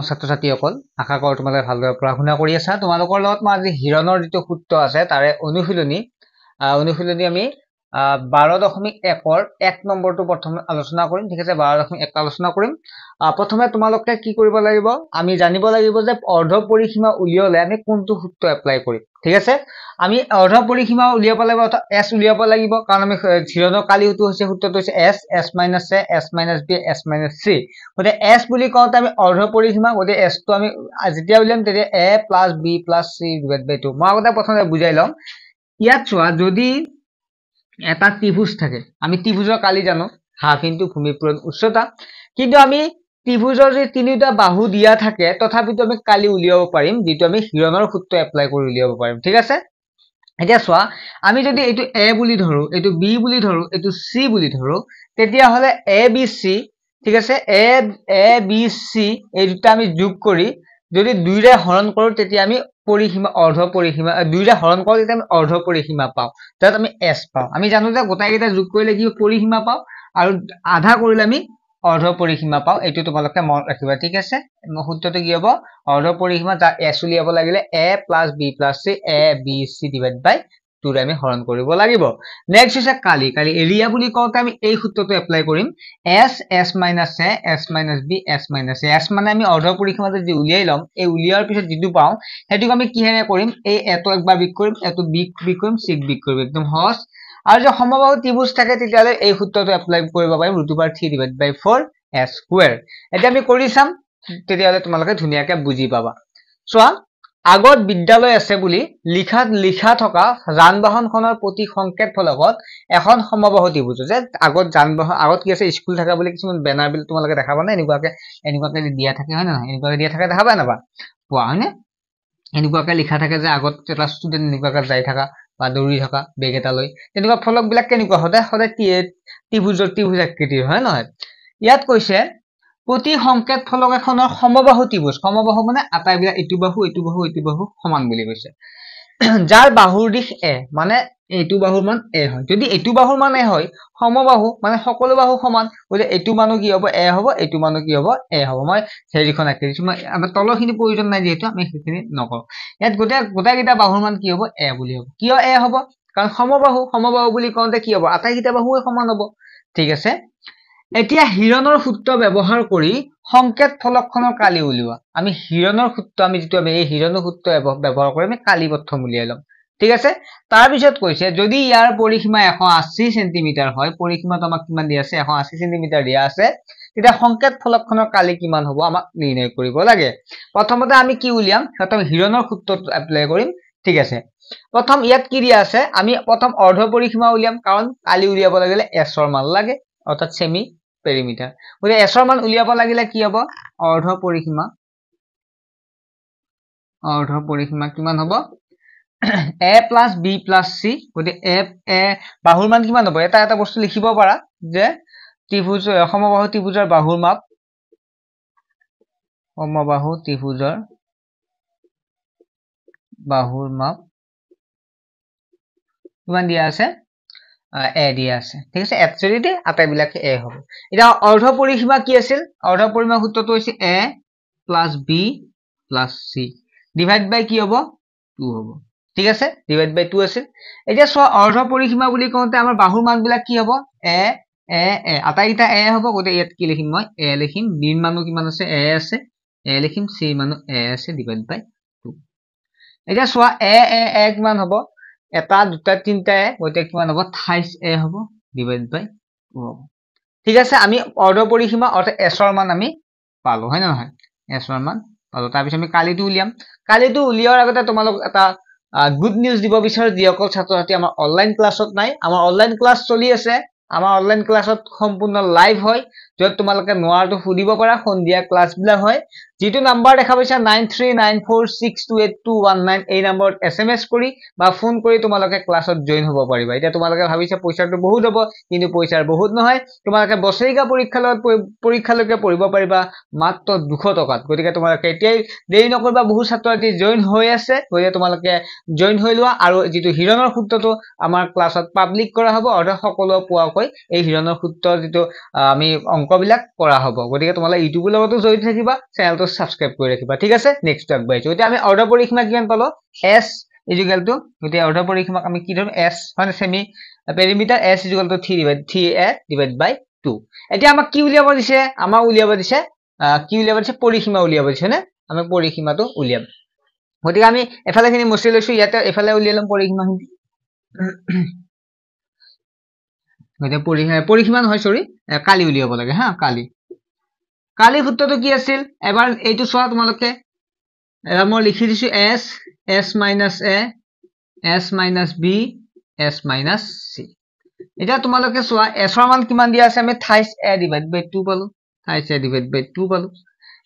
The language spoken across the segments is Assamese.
ছাত্ৰ ছাত্ৰীসকল আশা কৰোঁ তোমালোকে ভালদৰে পঢ়া শুনা কৰি আছা তোমালোকৰ লগত মই আজি হিৰণৰ যিটো সূত্ৰ আছে তাৰে অনুশীলনী আমি 12.1 1 নম্বৰটো প্ৰথমে আলোচনা কৰিম ঠিক আছে 12.1 আলোচনা কৰিম প্ৰথমে তোমালোকে কি কৰিব লাগিব আমি জানিব লাগিব যে অৰ্ধ পৰিসীমা উলিয়ালে আমি কোনটো সূত্ৰ এপ্লাই কৰিম ঠিক আছে আমি অৰ্ধ পৰিসীমা উলিয়াব লাগিব অৰ্থাৎ s উলিয়াব লাগিব কাৰণ আমি হিৰণৰ কালি সূত্ৰটো হৈছে s s - a s - b s - c গতে s বুলি কওঁতে আমি অৰ্ধ পৰিসীমা গতে s টো আমি যেতিয়া উলিয়াম তেতিয়া a + b + c / 2 মই আগতে প্ৰথমে বুজাই লম ইয়াত চোৱা যদি এটা ত্ৰিভুজ থাকে আমি ত্ৰিভুজৰ কালি জানো হাফ ইনটু ভূমিপূৰণ উচ্চতা কিন্তু আমি ত্ৰিভুজৰ যে তিনিটা বাহু দিয়া থাকে তথাপিতো আমি কালি উলিয়াব পাৰিম যেটো আমি হিৰণৰ সূত্ৰ এপ্লাই কৰি উলিয়াব পাৰিম ঠিক আছে এতিয়া চোৱা আমি যদি এইটো a বুলি ধৰো এইটো b বুলি ধৰো এইটো c বুলি ধৰো তেতিয়া হলে a b c ঠিক আছে a b c এই দুটা আমি যোগ কৰি যদি দুইৰে হৰণ কৰো তেতিয়া আমি পৰিসীমা অৰ্ধ পৰিসীমা দুইৰে হৰণ কৰো তেতিয়া আমি অৰ্ধ পৰিসীমা পাও তাত আমি s পাও আমি জানো যে গোটাইকেইটা যোগ কৰিলে কি পৰিসীমা পাও আৰু আধা কৰিলে আমি অৰ্ধ পৰিসীমা পাও এইটো তোমালোকে মনত ৰাখিবা ঠিক আছে সূত্ৰটো কি হ'ব অৰ্ধ পৰিসীমা যা s উলিয়াব লাগিলে a + b + c a b c / 2 আমি হৰণ কৰিব লাগিব নেক্সট হৈছে কালি এৰিয়া বুলি কওঁতে আমি এই সূত্ৰটো এপ্লাই কৰিম s s - a s - b s - c s মানে আমি অৰ্ধ পৰিসীমা যদি উলিয়াই লম এই উলিয়াৰ পিছত যেটো পাও হেতুক আমি কিহেৰে কৰিম এই এটো একবাৰ বিক কৰিম এটো বিক কৰিম c বিক কৰিম একদম সহজ আৰু যে সমবাহু ত্ৰিভুজ থাকে তেতিয়ালে এই সূত্ৰটো এপ্লাই কৰিব পাৰিম √3/4 s স্কয়াৰ এটা আমি কৰি চাম তেতিয়ালে তোমালোকে ধুনিয়াকে বুজি পাবা চোৱা আগত বিদ্যালয় আছে বুলি লিখা থকা যান-বাহনখনৰ প্ৰতি সংকেত ফলকত এখন সমবাহু ত্ৰিভুজ যে আগত যান-বাহন আগত কি আছে স্কুল থাকা বুলি কিছুমান বেনাৰ বিল তোমালোকে দেখাবা না এনেকুৱাকে দিয়া থাকে হয় না এনেকুৱাকে দিয়া থাকে দেখাবা না পোৱা হয়নে এনেকুৱাকে লিখা থাকে যে আগত এটা ষ্টুডেন্ট এনেকুৱাকে যাই থাকা বা দৌৰি থকা বেগ এটা লৈ তেনেকুৱা ফলক বিলাক কেনেকুৱা সদায় ত্ৰিভুজ আকৃতিৰ হয় নহয় ইয়াত কৈছে প্ৰতি সংকেত ফলক এখনৰ সমবাহু ত্ৰিভুজ সমবাহু মানে আটাইবিলাক এইটো বাহু সমান বুলি কৈছে যাৰ বাহুৰ দিশ a মানে এইটো বাহুৰ মান a হয় যদি এইটো বাহুৰ মান a হয় সমবাহু মানে সকলো বাহু সমান গলে এইটো মানো কি হ'ব a হ'ব এইটো মানো কি হ'ব a হ'ব মই হেৰিখন আঁকি দিছো মই আমাৰ তলৰখিনি প্ৰয়োজন নাই যেহেতু আমি সেইখিনি নকৰো ইয়াত গোটেইকেইটা বাহুৰ মান কি হ'ব a বুলি হ'ব কিয় a হ'ব কাৰণ সমবাহু বুলি কওঁতে কি হ'ব আটাইকেইটা বাহুৱে সমান হ'ব ঠিক আছে এতিয়া হিৰণৰ সূত্ৰ ব্যৱহাৰ কৰি সংকেত ফলকখনৰ কালি উলিওৱা আমি হিৰণৰ সূত্ৰ আমি যেটো আমি এই হিৰণৰ সূত্ৰ ব্যৱহাৰ কৰি আমি কালি প্ৰথম উলিয়াই লম ঠিক আছে তাৰ পিছত কৈছে যদি ইয়াৰ পৰিসীমা 180 সেমি হয় পৰিসীমাটো আমাক কিমান দিয়া আছে 180 সেমি দিয়া আছে তেতিয়া সংকেত ফলকখনৰ কালি কিমান হ'ব আমাক নিৰ্ণয় কৰিব লাগে প্ৰথমতে আমি কি উলিয়াম প্ৰথম হিৰণৰ সূত্ৰটো এপ্লাই কৰিম ঠিক আছে প্ৰথম ইয়াত কি দিয়া আছে আমি প্ৰথম অৰ্ধ পৰিসীমা উলিয়াম কাৰণ কালি উলিয়াব লাগিলে s ৰ মান লাগে অৰ্থাৎ সেমি পেৰিমিটাৰ গতে s ৰ মান উলিয়াব লাগিলে কি হ'ব অৰ্ধ পৰিসীমা কিমান হ'ব a + b + c গতে a বাহুৰ মান কিমান হ'ব এটা বস্তু লিখিব পাৰা যে ত্ৰিভুজ সমবাহু ত্ৰিভুজৰ বাহুৰ মাপ সমবাহু ত্ৰিভুজৰ বাহুৰ মাপ কিমান দিয়া আছে a দিয়া আছে ঠিক আছে একচুয়ালি আটাইবিলাকে a হ'ব এটা অৰ্ধ পৰিসীমা কি আছিল অৰ্ধ পৰিসীমা সূত্ৰটো হৈছে a + b + c divide by কি হ'ব 2 হ'ব ঠিক আছে ডিভাইড বাই 2 আছিল এতিয়া সো অৰ্ধ পৰিসীমা বুলি কওঁতে আমাৰ বাহুৰ মান বিলাক কি হ'ব a আটাইকেইটা a হ'ব গতে ইয়াত কি লিখিম মই a লিখিম b মানো কিমান আছে a আছে a লিখিম c মানো a আছে ডিভাইড বাই 2 এতিয়া সো a কিমান হ'ব এটা দুটা তিনটা গতে কিমান হ'ব 28 a হ'ব ডিভাইড বাই 2 হ'ব ঠিক আছে আমি অৰ্ধ পৰিসীমা অৰ্থাৎ s ৰ মান আমি পালো হয় না নহয় s ৰ মান পালো তাৰ পিছত আমি কালিটো উলিয়াৰ আগতে তোমালোক এটা গুড নিউজ দিব বিচাৰো যিসকল ছাত্ৰ-ছাত্ৰী আমাৰ অনলাইন ক্লাছত নাই আমাৰ অনলাইন ক্লাছ চলি আছে আমাৰ অনলাইন ক্লাছত সম্পূৰ্ণ লাইভ হয় যত তোমালোকে নোৱাৰটো সুধিব পাৰা সন্ধিয়া ক্লাছ বিলাক হয় যেটো নাম্বাৰ দেখা পাইছা 9394628219 এই নম্বৰত SMS কৰি বা ফোন কৰি তোমালোকে ক্লাছত জয়েন হ'ব পাৰিবা এতিয়া তোমালোকে ভাবিছা পইচাটো বহুত হ'ব কিন্তু পইচাৰ বহুত নহয় তোমালোকে বছৰিকা পৰীক্ষালৈকে পঢ়িব পাৰিবা মাত্ৰ 200 টকাত গতিকে তোমালোকে এতিয়াই দেৰি নকৰিবা বহু ছাত্ৰ-ছাত্ৰী জয়েন হৈ আছে গতিকে তোমালোকে জয়েন হৈ লোৱা আৰু যেটো হিৰণৰ সূত্ৰটো আমাৰ ক্লাছত পাবলিক কৰা হ'ব অৰ্থাৎ সকলো পোৱা ধুনীয়াকৈ এই হিৰণৰ সূত্ৰ যেটো আমি অংকবিলাক কৰা হ'ব গতিকে তোমালোকে ইউটিউবৰ লগতো জড়িত থাকিবা চেনেলটো সাবস্ক্ৰাইব কৰি ৰাখিবা ঠিক আছে নেক্সট আগবাঢ়িছো এতিয়া আমি অৰ্ধ পৰিসীমা কিমান পালো s ইকুৱেল টু গতিকে অৰ্ধ পৰিসীমাক আমি কি ধৰিম s মানে semi perimeter s equal to 3/3a divide by 2 এতিয়া আমাক কি উলিয়াব দিছে আমাক উলিয়াব দিছে কি উলিয়াব দিছে পৰিসীমা উলিয়াব দিছে না আমি পৰিসীমাটো উলিয়াম গতিকে আমি এফালেখিনি মুছি লৈছো ইয়াতে এফালে উলিয়ালম পৰিসীমাখিনি গতিকে পৰিসীমা নহয় সৰি কালি উলিয়াব লাগে হা কালি সূত্ৰটো কি আছিল এবাৰ এইটো চোৱা তোমালোকে এবাৰ মই লিখি দিছো s minus a s minus b s minus c এটা তোমালোকে চোৱা s ৰ মান কিমান দিয়া আছে আমি থাইস a ডিভাইড বাই 2 পালো থাইস a ডিভাইড বাই 2 পালো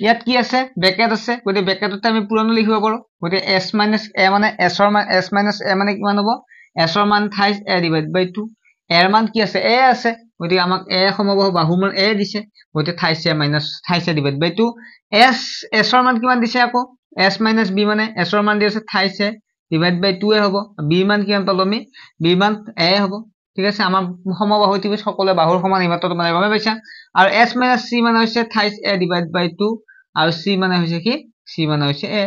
ইয়াত কি আছে ব্ৰেকেট আছে গতি ব্ৰেকেটতে আমি পুৰণো লিখিব পাৰো গতি s minus a মানে s ৰ মান s minus a মানে কিমান হ'ব s ৰ মান থাইস a ডিভাইড বাই 2 এৰ মান কি আছে a আছে গতি আমাক a সমবাহু বাহু মান a দিছে গতি থাইস a minus থাইস a ডিভাইড বাই 2 s ৰ মান কিমান দিছে আকৌ s minus b মানে s ৰ মান দি আছে থাইস a ডিভাইড বাই 2 এ হ'ব b মান কিমান পালো আমি b মান a হ'ব ঠিক আছে আমাৰ সমবাহু ত্ৰিভুজ সকলো বাহুৰ সমান ইমাত্ৰ মানে গমে পাইছা আৰু s minus c মানে হৈছে থাইস a ডিভাইড বাই 2 আৰু c মানে হৈছে কি c মানে হৈছে a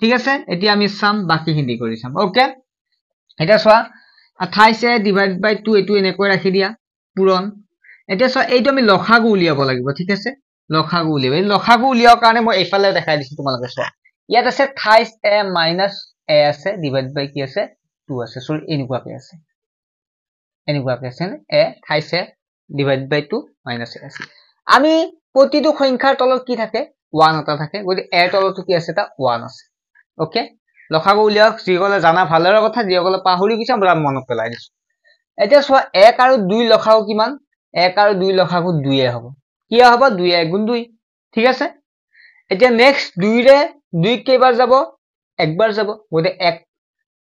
ঠিক আছে এতিয়া আমি সাম বাকিখিনি কৰি চাম ওকে এটা চোৱা থাইস a ডিভাইড বাই 2 এটো এনেকৈ ৰাখি দিয়া পূৰণ এতিয়া চোৱা এইটো আমি লসাগু উলিয়াব লাগিব ঠিক আছে লসাগু উলিয়াব এই লসাগু উলিয়াৰ কাৰণে মই এইফালে দেখাই দিছো তোমালোকে চোৱা ইয়াত আছে থাইস a minus a আছে ডিভাইড বাই কি আছে 2 আছে সৰি এনেকুৱাকৈ আছে a থাইস a divide by 2 minus a আছে আমি প্ৰতিটো সংখ্যাৰ তলত কি থাকে 1 এটা থাকে গতি a তলতো কি আছে তা 1 আছে ওকে লসাগু উলিয়াওক যিকলে জানা ভালৰে কথা যিকলে পাহৰি গৈছা বৰা মনত পেলাই দিছো এতিয়া চোৱা 1 আৰু 2 লসাগু কিমান 1 আৰু 2 লসাগু 2 এ হ'ব কি হ'ব 2 1 গুণ 2 ঠিক আছে এতিয়া নেক্সট 2 ৰে 2 কেইবাৰ যাব একবাৰ যাব গতি 1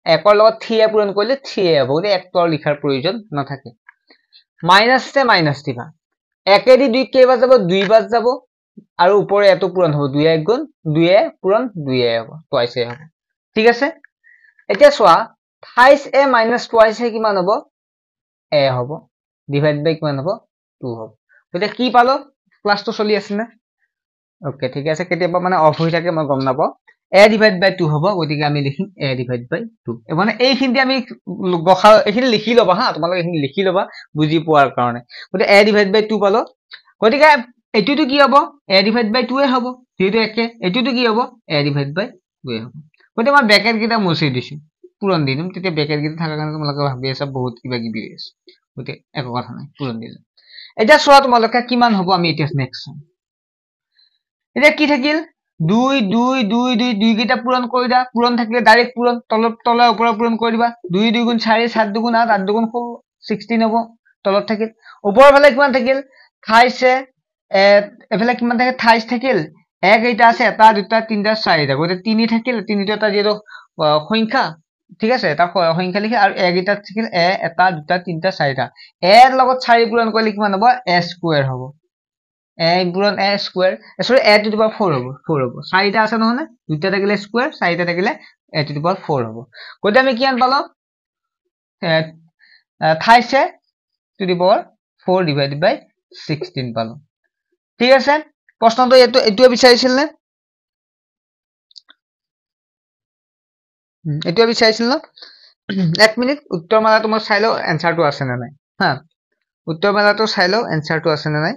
1ৰ লগত 3 এ পূৰণ কৰিলে 3 এ হ'ব গতি 1 তৰ লিখাৰ প্ৰয়োজন নাথাকে মাইনাস তে মাইনাস দিবা 1 এ দি 2 কেইবাৰ যাব 2 বাৰ যাব আৰু উপৰে এটো পূৰণ হ'ব 2 1 গুণ 2 এ পূৰণ 2 এ হ'ব টুৱাইস এ হ'ব ঠিক আছে এতিয়া চোৱা থাইস a minus টুৱাইস এ কিমান হ'ব a হ'ব ডিভাইড বাই কিমান হ'ব 2 হ'ব গতি কি পালো ক্লাসটো চলি আছে না ওকে ঠিক আছে কেতিয়াবা মানে অফ হৈ থাকে মই গম নাপাও a ডিভাইড বাই 2 হ'ব গতিকে আমি লিখিম a ডিভাইড বাই 2 মানে এইখিনি আমি গখা এইখিনি লিখি লবা হা তোমালোকে এইখিনি লিখি লবা বুজি পোৱাৰ কাৰণে গতি a ডিভাইড বাই 2 পালো গতিকে এটোটো কি হ'ব a ডিভাইড বাই 2 এ হ'ব যেটো একে এটোটো কি হ'ব a ডিভাইড বাই 2 এ হ'ব গতি মই ব্ৰেকেট কিটা মুছি দিছো পূৰণ দিম তেতিয়া ব্ৰেকেট কিটা থাকাৰ কাৰণে তোমালোকে ভাবি আছে বহুত কিবা কিবি আছে গতি একো কথা নাই পূৰণ দিম এটা চোৱা তোমালোকে কিমান হ'ব আমি এতিয়া নেক্সট এটা কি থাকিল 2 2 2 2 2 কিটা পূৰণ কৰি দা পূৰণ থাকিলে ডাইৰেক্ট পূৰণ তলত তলে ওপৰ পূৰণ কৰি দিবা 2 2 গুণ 4 7 2 গুণ 8 8 2 গুণ 16 হ'ব তলত থাকিল ওপৰৰ ফালে কিমান থাকিল থাইসে এফালে কিমান থাকে থাইস থাকিল এক এইটা আছে এটা দুটা তিনটা চাৰিটা গতে 3 থাকিল 3টো এটা যেটো সংখ্যা ঠিক আছে এটা সংখ্যা লিখি আৰু এক এইটা থাকিল এ এটা দুটা তিনটা চাৰিটা এৰ লগত 4 পূৰণ কৰিলে কিমান হ'ব a স্কয়াৰ হ'ব a পূৰণ a স্কয়াৰ সৰি a টু দি পাৱাৰ 4 হ'ব 4 হ'ব চাৰিটা আছে নহয় দুটা থাকিলে স্কয়াৰ চাৰিটা থাকিলে a টু দি পাৱাৰ 4 হ'ব গতে আমি কিমান পালো থাইসে টু দি পাৱাৰ 4 ডিভাইডেড বাই 16 পালো ঠিক আছে প্ৰশ্নটো এটো বিচাৰিছিল নে এটো বিচাৰিছিল ন 1 মিনিট উত্তৰমালাটো মই চাই লও এনসাৰটো আছে নে নাই হা উত্তৰমালাটো চাই লও এনসাৰটো আছে নে নাই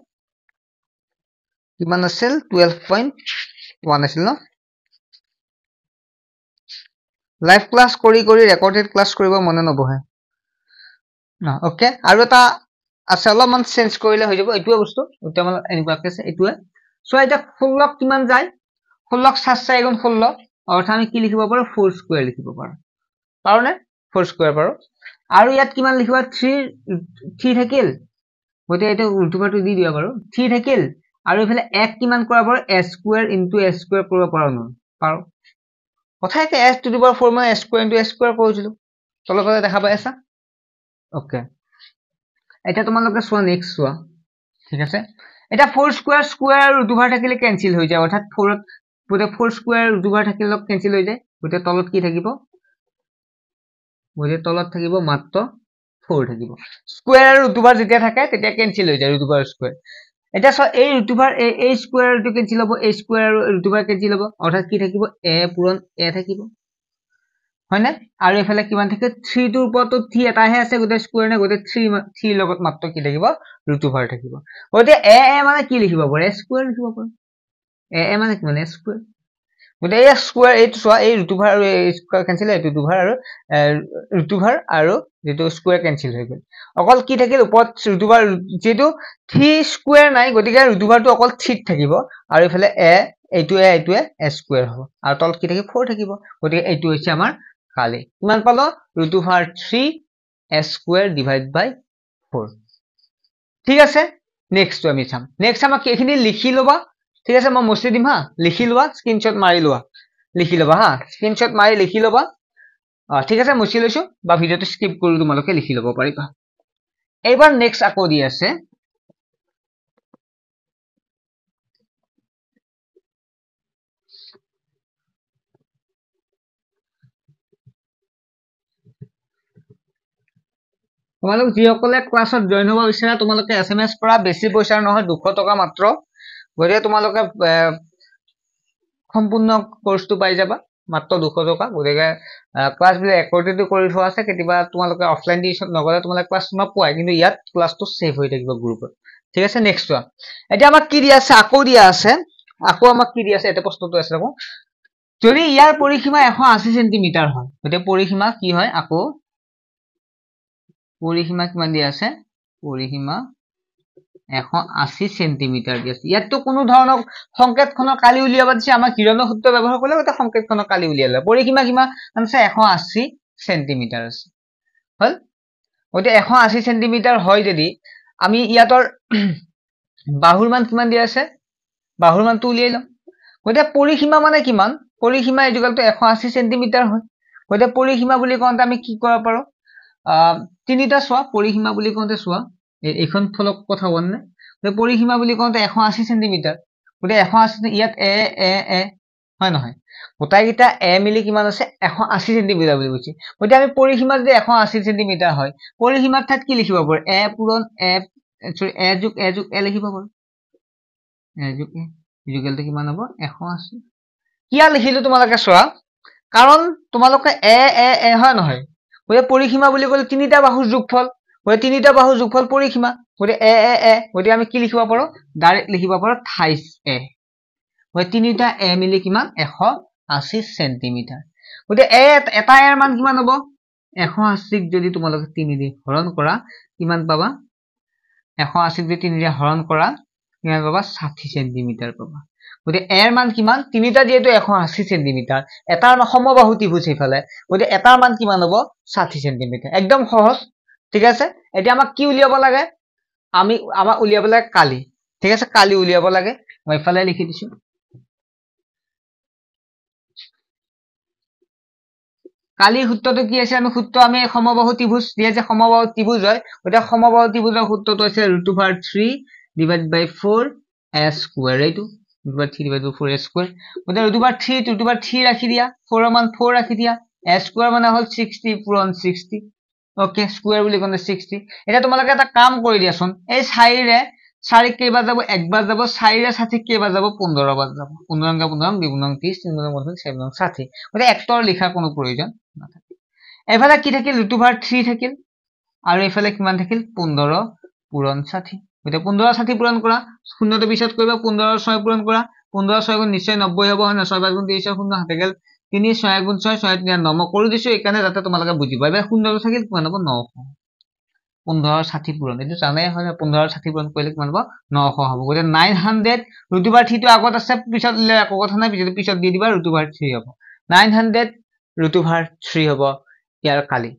কিমান আছিল 12.1 আছিল ন লাইভ ক্লাস কৰি কৰি ৰেকৰ্ডেড ক্লাস কৰিব মনে নবহে না ওকে আৰু এটা আছে অলপমান চেঞ্জ কৰিলে হৈ যাব এটোৱে বস্তু উত্তৰমালা এনেকুৱাকে আছে এটোৱে সো এটা 16 কিমান যায় 16 7 4 গুণ 16 অৰ্থাৎ আমি কি লিখিব পাৰো 4 স্কয়াৰ লিখিব পাৰো পাৰোনে 4 স্কয়াৰ পাৰো আৰু ইয়াত কিমান লিখিবা 3 থাকিল গতে এটা উল্টোপাটো দি দিয়া পাৰো 3 থাকিল আৰু এফালে 1 কিমান কৰা পাৰো a square into a square কৰিব পাৰো ন পাৰো কথা একে s টু দি পাৱাৰ 4 মানে a square into a square কৰিছিলো তলতে দেখা পাই আছা ওকে এটা তোমালোকে চোৱা নেক্সট চোৱা ঠিক আছে এটা 4 স্কয়াৰ স্কয়াৰ ৰুট ওভাৰ থাকিলে কেনসেল হৈ যায় অৰ্থাৎ 4 পুতে 4 স্কয়াৰ ৰুট ওভাৰ থাকিলে কেনসেল হৈ যায় পুতে তলত কি থাকিব পুতে তলত থাকিব মাত্ৰ 4 থাকিব স্কয়াৰ আৰু ৰুট ওভাৰ যেতিয়া থাকে তেতিয়া কেনসেল হৈ যায় ৰুট ওভাৰ স্কয়াৰ এটা চ এই ৰুট ওভাৰ এ স্কয়াৰটো কেনসেল হ'ব এ স্কয়াৰ আৰু ৰুট ওভাৰ কেনসেল হ'ব অৰ্থাৎ কি থাকিব এ পূৰণ এ থাকিব হয়নে আৰু এফালে কিমান থাকে 3 টোৰ ওপৰতো 3 এটাহে আছে গোটে স্কয়াৰ নে গোটে 3 লগত মাত্ৰ কি থাকিব ৰুট ওভাৰ থাকিব গতে এ মানে কি লিখিব পাৰে স্কয়াৰ লিখিব পাৰে এ মানে কি মানে স্কয়াৰ গতে এই স্কয়াৰ এইটো চোৱা এই ৰুট ওভাৰ আৰু স্কয়াৰ কেনসেল হয় ৰুট ওভাৰ আৰু ৰুট ওভাৰ আৰু যেটো স্কয়াৰ কেনসেল হৈ গল অকল কি থাকিল ওপৰত ৰুট ওভাৰ যেটো 3 স্কয়াৰ নাই গতিকে ৰুট ওভাৰটো অকল 3 থাকিব আৰু ইফালে এইটোৱে এ স্কয়াৰ হ'ব আৰু তলত কি থাকিব 4 থাকিব গতিকে এইটো হৈছে আমাৰ খালি কিমান পালো ৰুট ওভাৰ 3 এ স্কয়াৰ ডিভাইড বাই 4 ঠিক আছে নেক্সট আমি চাম নেক্সট আমাক এইখিনি লিখি লবা ঠিক আছে মই মুছি দিম হা লিখি লোৱা স্ক্ৰিনশ্বট মাৰি লোৱা লিখি লবা হা স্ক্ৰিনশ্বট মাৰি লিখি লবা ঠিক আছে মুছি লৈছো বা ভিডিওটো স্কিপ কৰি তোমালোকে লিখি লব পাৰিবা এইবাৰ নেক্সট আকৌ দি আছে তোমালোক যিসকলে ক্লাছত জয়েন হ'ব বিচাৰা তোমালোকে এসএমএস কৰা বেছি পইচা নহয় 200 টকা মাত্ৰ গৰে তোমালোকে সম্পূৰ্ণ কোৰ্সটো পাই যাবা মাত্ৰ 200 টকা গৰে ক্লাছ বিলে ৰেকৰ্ডেড কৰি থোৱা আছে কেতিবা তোমালোকে অফলাইন ডিউচন নগলে তোমালোকে ক্লাছ নপোৱা কিন্তু ইয়াত ক্লাছটো সেভ হৈ থাকিব গ্ৰুপত ঠিক আছে নেক্সট ওয়ান এটা আমাক কি দিয়া আছে আকৌ দিয়া আছে আকৌ আমাক কি দিয়া আছে এটা প্ৰশ্নটো আছে দেখো যদি ইয়াৰ পৰিসীমা 180 সেমি হয় গতে পৰিসীমা কি হয় আকৌ পৰিসীমা কিমান দিয়া আছে পৰিসীমা 180 সেন্টিমিটাৰ দিয়া আছে ইয়াত তো কোনো ধৰণৰ সংকেতখনৰ কালি উলিয়াব দিছে আমাক কিৰণৰ সূত্ৰ ব্যৱহাৰ কৰিলে গতে সংকেতখনৰ কালি উলিয়ালে পৰিসীমা কিমান আছে 180 সেন্টিমিটাৰ আছে হল গতে 180 সেন্টিমিটাৰ হয় যদি আমি ইয়াতৰ বাহুৰ মান কিমান দিয়া আছে বাহুৰ মানটো উলিয়াই লম গতে পৰিসীমা মানে কিমান পৰিসীমা ইকুৱেল টু 180 সেন্টিমিটাৰ হয় গতে পৰিসীমা বুলি কওঁতে আমি কি কৰিব পাৰো তিনিটা সোয়া পৰিসীমা বুলি কওঁতে সোয়া এইখন ফলক কথা বলনে পৰিসীমা বুলি কওঁতে 180 সেন্টিমিটাৰ গতে 180 ইয়াত এ হয় নহয় গোটাইগিটা এ মিলি কিমান আছে 180 সেন্টিমিটাৰ বুলি কৈছে গতে আমি পৰিসীমা যদি 180 সেন্টিমিটাৰ হয় পৰিসীমাৰ ঠাইত কি লিখিব পাৰো এ পূৰণ এ যোগ এ লিখিব পাৰো এ যোগ এ ইকুৱেল টু কিমান হ'ব 180 কিয়া লিখিলো তোমালোকে চোৱা কাৰণ তোমালোকে এ হয় নহয় গতে পৰিসীমা বুলি ক'লে তিনিটা বাহুৰ যোগফল গতে তিনিটা বাহুৰ যোগফল পৰিসীমা গতে এ গতে আমি কি লিখিব পাৰো ডাইৰেক্ট লিখিব পাৰো 28 এ গতে তিনিটা এ মিলি কিমান 180 সেন্টিমিটাৰ গতে এটা এৰ মান কিমান হ'ব 180 যদি তোমালোকে 3 দি হৰণ কৰা কিমান পাবা 180 যদি 3 দি হৰণ কৰা কিমান পাবা 60 সেন্টিমিটাৰ পাবা গতে এৰ মান কিমান তিনিটা যেটো 180 সেন্টিমিটাৰ এটাৰ সমবাহু ত্ৰিভুজ ইফালে গতে এটাৰ মান কিমান হ'ব 60 সেন্টিমিটাৰ একদম সহজ ঠিক আছে এতিয়া আমাক কি উলিয়াব লাগে আমাক উলিয়াব লাগে কালি ঠিক আছে কালি উলিয়াব লাগে মই ইফালে লিখি দিছো কালি সূত্ৰটো কি আছে আমি সূত্ৰ আমি সমবাহু ত্ৰিভুজ দিয়ে যে সমবাহু ত্ৰিভুজ হয় গতে সমবাহু ত্ৰিভুজৰ সূত্ৰটো আছে √3 ডিভাইড বাই 4 a স্কয়াৰ এইটো √3 ডিভাইড বাই 4 a স্কয়াৰ গতে √3 ৰাখি দিয়া 4 ৰ মান 4 ৰাখি দিয়া a স্কয়াৰ মানে হল 60 পূৰণ 60 ওকে স্কয়াৰ বুলি কোনে 60 এটা তোমালোকে এটা কাম কৰি দিয়াচোন এই 4 ৰে 4 কেইবাৰ যাব একবাৰ যাব 4 ৰে 60 কেইবাৰ যাব 15 বাৰ যাব 15 15 2 30 3 30 7 60 গতে একতৰ লিখাৰ কোনো প্ৰয়োজন নাথাকে এফালে কি থাকিল √3 থাকিল আৰু এফালে কিমান থাকিল 15 পূৰণ 60 গতে 15 60 পূৰণ কৰা শূন্যটো পিছত কৰিবা 15 6 পূৰণ কৰা 15 6 গুণ নিশ্চয় 90 হ'ব হয় না 6 5 গুণ 30 শূন্য হাতে গেল 3 6 গুণ 6 6 3 9 কৰি দিছো একানে যাতে তোমালোকে বুজিবা এবাৰ শূন্যটো থাকিল কিমান হ'ব 900 15 60 পূৰণ এটো জানাই হয় 15 60 পূৰণ কৰিলে কিমান হ'ব 900 হ'ব গতে 900 √3 টো আগত আছে পিছত লে একো কথা নাই পিছত দি দিবা √3 হ'ব 900 √3 হ'ব ইয়াৰ কালি